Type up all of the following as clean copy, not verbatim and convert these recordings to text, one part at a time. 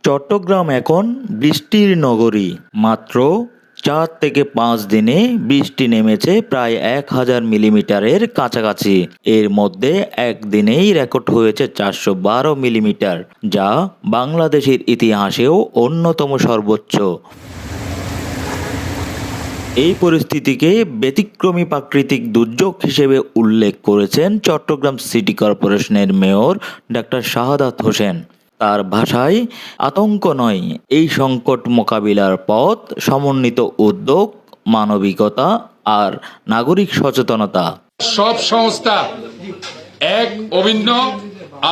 চট্টগ্রাম এখন বৃষ্টির নগরী। মাত্র ৪ থেকে ৫ দিনে বৃষ্টি নেমেছে প্রায় ১,০০০ মিলিমিটারের কাছাকাছি। এর মধ্যে একদিনেই রেকর্ড হয়েছে ৪১২ মিলিমিটার, যা বাংলাদেশের ইতিহাসেও অন্যতম সর্বোচ্চ। এই পরিস্থিতিকে ব্যতিক্রমী প্রাকৃতিক দুর্যোগ হিসেবে উল্লেখ করেছেন চট্টগ্রাম সিটি কর্পোরেশনের মেয়র ডাক্তার শাহাদাত হোসেন। তার ভাষায়, আতঙ্ক নয়, এই সংকট মোকাবিলার পথ সমন্বিত উদ্যোগ, মানবিকতা আর নাগরিক সচেতনতা। সব সংস্থা এক অভিন্ন।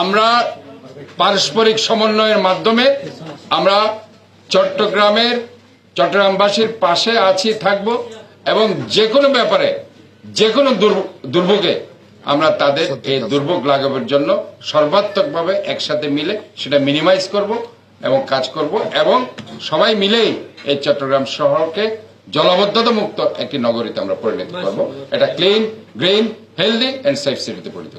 আমরা পারস্পরিক সমন্বয়ের মাধ্যমে আমরা চট্টগ্রামবাসীর পাশে আছি, থাকব এবং যে কোনো ব্যাপারে, যে কোনো দুর্ভোগে আমরা তাদের এই দুর্ভোগ লাঘবের জন্য সর্বাত্মকভাবে একসাথে মিলে সেটা মিনিমাইজ করব এবং কাজ করব এবং সবাই মিলেই এই চট্টগ্রাম শহরকে জলাবদ্ধতা মুক্ত একটি নগরীতে আমরা পরিণত করব। এটা clean, green, healthy and safe সিটিতে পরিণত।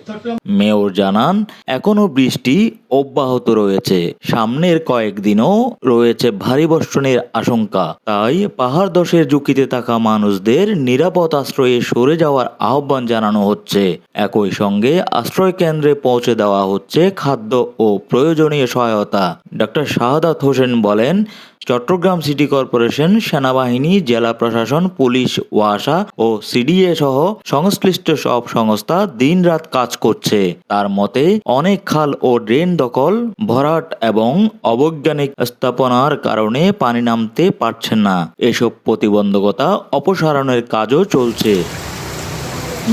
মেয়র জানান, এখনো বৃষ্টি অব্যাহত রয়েছে, সামনের কয়েকদিনও রয়েছে ভারী বর্ষণের আশঙ্কা। তাই পাহাড় ধসের ঝুঁকিতে থাকা মানুষদের নিরাপদ আশ্রয়ে সরে যাওয়ার আহ্বান জানানো হচ্ছে। একই সঙ্গে আশ্রয় কেন্দ্রে পৌঁছে দেওয়া হচ্ছে খাদ্য ও প্রয়োজনীয় সহায়তা। ডক্টর শাহাদাত হোসেন বলেন, চট্টগ্রাম সিটি কর্পোরেশন, সেনাবাহিনী, জেলা প্রশাসন, পুলিশ, ওয়াসা ও সিডিএ সহ সংশ্লিষ্ট সব সংস্থা দিনরাত কাজ করছে। তার মতে, অনেক খাল ও ড্রেন দখল, ভরাট এবং অবৈজ্ঞানিক স্থাপনার কারণে পানি নামতে পারছে না। এসব প্রতিবন্ধকতা অপসারণের কাজও চলছে।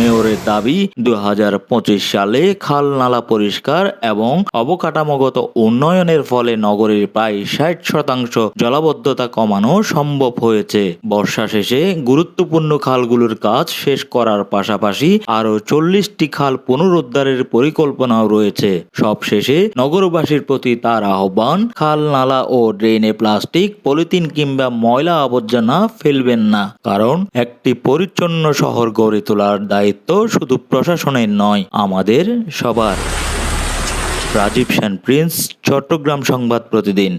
মেয়রের দাবি, ২০২৫ সালে খাল নালা পরিষ্কার এবং অবকাঠামোগত উন্নয়নের ফলে নগরীর প্রায় ৬০% জলাবদ্ধতা কমানো সম্ভব হয়েছে। বর্ষা শেষে গুরুত্বপূর্ণ খালগুলোর কাজ শেষ করার পাশাপাশি আরও ৪০টি খাল পুনরুদ্ধারের পরিকল্পনাও রয়েছে। সবশেষে নগরবাসীর প্রতি তার আহ্বান, খাল, নালা ও ড্রেনে প্লাস্টিক, পলিথিন কিংবা ময়লা আবর্জনা ফেলবেন না, কারণ একটি পরিচ্ছন্ন শহর গড়ে তোলার দায়িত্ব শুধু প্রশাসনের নয়, আমাদের সবার। রাজীব সেন প্রিন্স, চট্টগ্রাম সংবাদ প্রতিদিন।